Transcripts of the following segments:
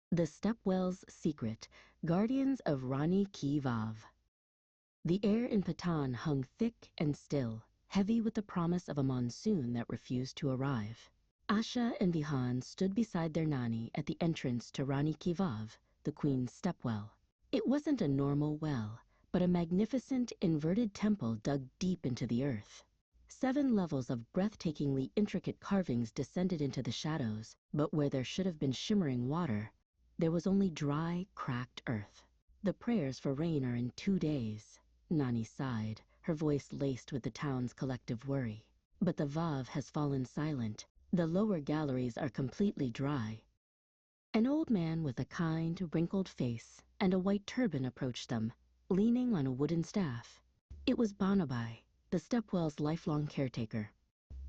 The Stepwells' Secret, Guardians of Rani Ki Vav. The air in Patan hung thick and still, heavy with the promise of a monsoon that refused to arrive. Asha and Vihaan stood beside their Nani at the entrance to Rani Ki Vav, the queen's stepwell. It wasn't a normal well, but a magnificent inverted temple dug deep into the earth. 7 levels of breathtakingly intricate carvings descended into the shadows, but where there should have been shimmering water, there was only dry, cracked earth. The prayers for rain are in 2 days. Nani sighed, her voice laced with the town's collective worry. But the Vav has fallen silent. The lower galleries are completely dry. An old man with a kind, wrinkled face and a white turban approached them, leaning on a wooden staff. It was Banabai, the Stepwell's lifelong caretaker.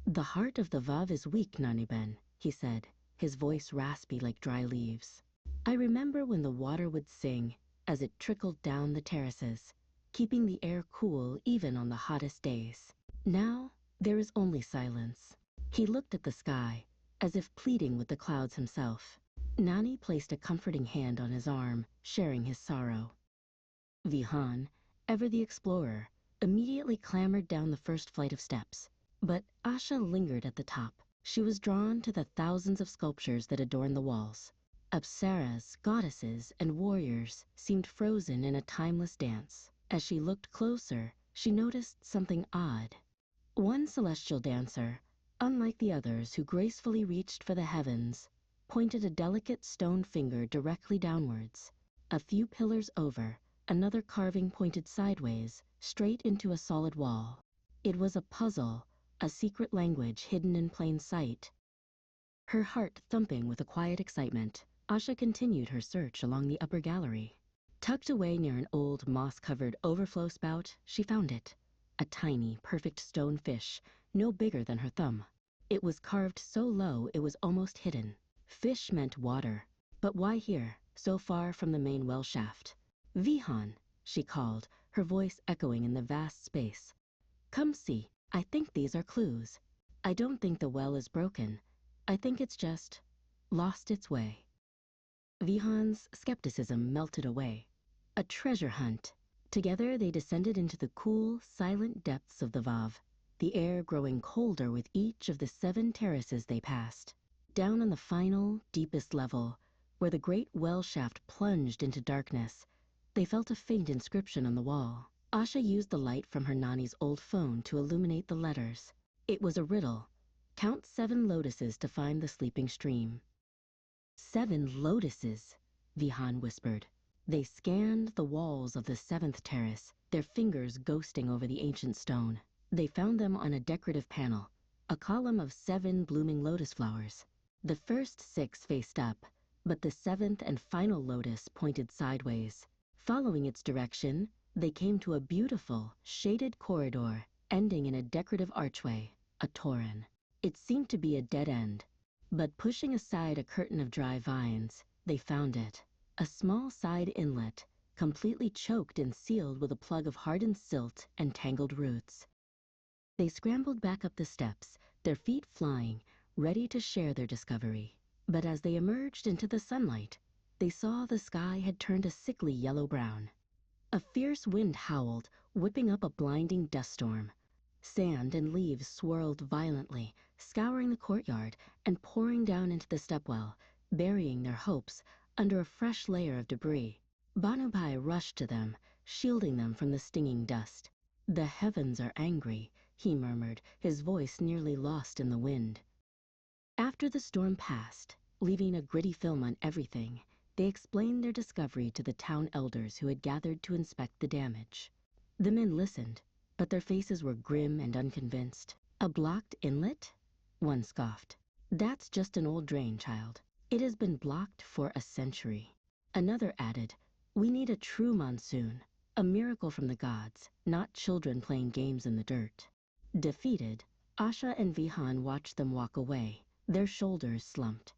"The heart of the Vav is weak, Nani Ben," he said, his voice raspy like dry leaves. "I remember when the water would sing as it trickled down the terraces, keeping the air cool even on the hottest days. Now there is only silence." He looked at the sky, as if pleading with the clouds himself. Nani placed a comforting hand on his arm, sharing his sorrow. Vihaan, ever the explorer, immediately clambered down the first flight of steps. But Asha lingered at the top. She was drawn to the thousands of sculptures that adorned the walls. Apsaras, goddesses, and warriors seemed frozen in a timeless dance. As she looked closer, she noticed something odd. One celestial dancer, unlike the others who gracefully reached for the heavens, pointed a delicate stone finger directly downwards. A few pillars over, another carving pointed sideways, straight into a solid wall. It was a puzzle, a secret language hidden in plain sight. Her heart thumping with a quiet excitement, Asha continued her search along the upper gallery. Tucked away near an old moss-covered overflow spout, she found it. A tiny, perfect stone fish, no bigger than her thumb. It was carved so low it was almost hidden. Fish meant water. But why here, so far from the main well shaft? "Vihaan," she called, her voice echoing in the vast space. "Come see. I think these are clues. I don't think the well is broken. I think it's just lost its way." Vihaan's skepticism melted away. A treasure hunt. Together they descended into the cool, silent depths of the Vav, the air growing colder with each of the 7 terraces they passed. Down on the final, deepest level, where the great well shaft plunged into darkness, they felt a faint inscription on the wall. Asha used the light from her Nani's old phone to illuminate the letters. It was a riddle. Count 7 lotuses to find the sleeping stream. 7 lotuses, Vihaan whispered. They scanned the walls of the 7th terrace, their fingers ghosting over the ancient stone. They found them on a decorative panel, a column of 7 blooming lotus flowers. The first 6 faced up, but the 7th and final lotus pointed sideways. Following its direction, they came to a beautiful, shaded corridor, ending in a decorative archway, a toran. It seemed to be a dead end, but pushing aside a curtain of dry vines, they found it. A small side inlet, completely choked and sealed with a plug of hardened silt and tangled roots. They scrambled back up the steps, their feet flying, ready to share their discovery. But as they emerged into the sunlight, they saw the sky had turned a sickly yellow-brown. A fierce wind howled, whipping up a blinding dust storm. Sand and leaves swirled violently, scouring the courtyard and pouring down into the stepwell, burying their hopes under a fresh layer of debris. Banabai rushed to them, shielding them from the stinging dust. "The heavens are angry," he murmured, his voice nearly lost in the wind. After the storm passed, leaving a gritty film on everything, they explained their discovery to the town elders who had gathered to inspect the damage. The men listened, but their faces were grim and unconvinced. "A blocked inlet?" One scoffed. "That's just an old drain, child. It has been blocked for a century." Another added, "We need a true monsoon, a miracle from the gods, not children playing games in the dirt." Defeated, Asha and Vihaan watched them walk away, their shoulders slumped.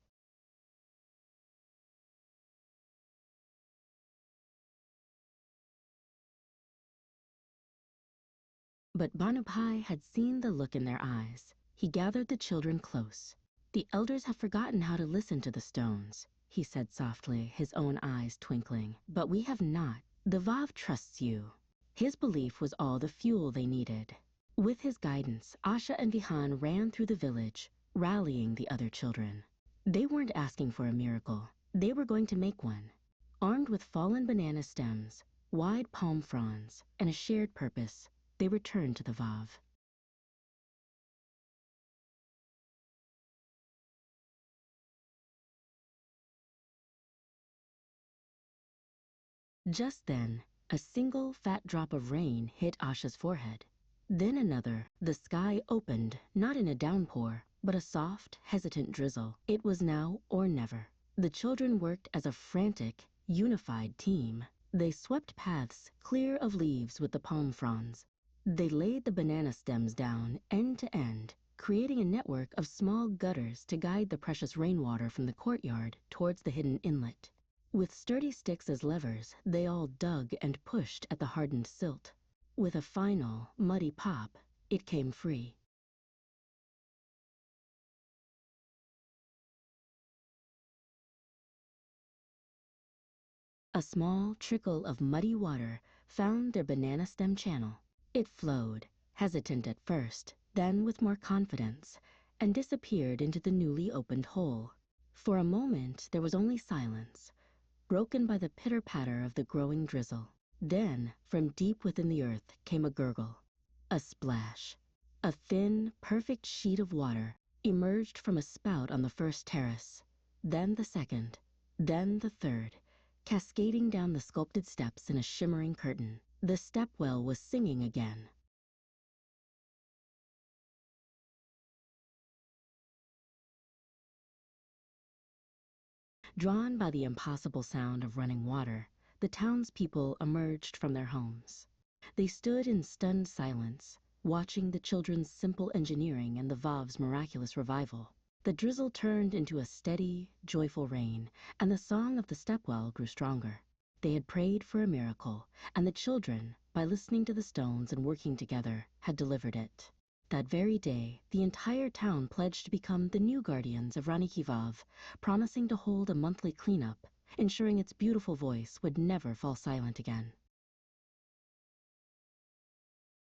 But Banabai had seen the look in their eyes. He gathered the children close. "The elders have forgotten how to listen to the stones. he said softly, his own eyes twinkling. "But we have not. The Vav trusts you." His belief was all the fuel they needed. With his guidance, Asha and Vihaan ran through the village, rallying the other children. They weren't asking for a miracle. They were going to make one. Armed with fallen banana stems, wide palm fronds, and a shared purpose, they returned to the Vav. Just then, a single fat drop of rain hit Asha's forehead. Then another. The sky opened, not in a downpour, but a soft, hesitant drizzle. It was now or never. The children worked as a frantic, unified team. They swept paths clear of leaves with the palm fronds. They laid the banana stems down end to end, creating a network of small gutters to guide the precious rainwater from the courtyard towards the hidden inlet. With sturdy sticks as levers, they all dug and pushed at the hardened silt. With a final, muddy pop, it came free. A small trickle of muddy water found their banana stem channel. It flowed, hesitant at first, then with more confidence, and disappeared into the newly opened hole. For a moment there was only silence, broken by the pitter-patter of the growing drizzle. Then, from deep within the earth came a gurgle, a splash. A thin, perfect sheet of water emerged from a spout on the first terrace, then the second, then the third, cascading down the sculpted steps in a shimmering curtain. The Stepwell was singing again. Drawn by the impossible sound of running water, the townspeople emerged from their homes. They stood in stunned silence, watching the children's simple engineering and the Vav's miraculous revival. The drizzle turned into a steady, joyful rain, and the song of the Stepwell grew stronger. They had prayed for a miracle, and the children, by listening to the stones and working together, had delivered it. That very day, the entire town pledged to become the new guardians of Rani Ki Vav, promising to hold a monthly cleanup, ensuring its beautiful voice would never fall silent again.